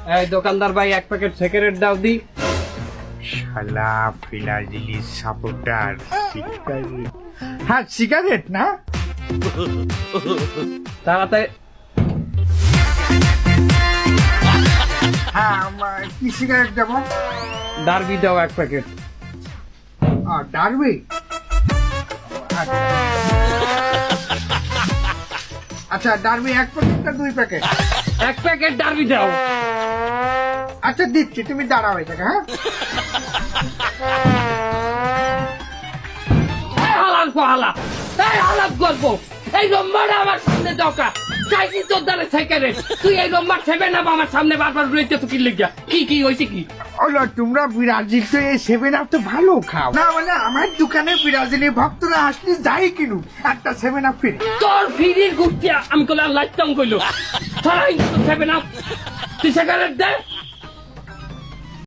এই দোকানদার ভাই 1 প্যাকেট সিগারেট দাও দি। শালা ফিলাজিলি সাপোর্টার সিগারেট। হ্যাঁ সিগারেট না, তাড়াতাড়ি। হ্যাঁ কি সিগারেট দেবো? ডার্বি দাও 1 প্যাকেট। ডারবি, আচ্ছা ডারবি 1 প্যাকেট না 2 প্যাকেট? 1 প্যাকেট ডার্বি দাও। আচ্ছা দিচ্ছি, তুমি দাঁড়াও এটাকে। হ্যাঁ এই হালাল পাহালা, এই হালাল গল্প, এই নম্বরটা আমার সামনে দরকা চাইছি তোর দ্বারা সিগারেট। তুই এই নম্বর সেবে না আমার সামনে বারবার রয়েছে তো কি লিখা? কি হয়েছে কি? ওলো তোমরা ব্রাজিল তো এই 7 আপ তো ভালো খাও না, মানে আমার দোকানে ব্রাজিলি ভক্তরা আসলে যাই কিনুক একটা 7 আপ ফ্রি। তোর ফিরির গুটিয়া আমি কইলাম লাইটটাম কইলো ছড়াই তো সেবে না। তুই সিগারেট দে।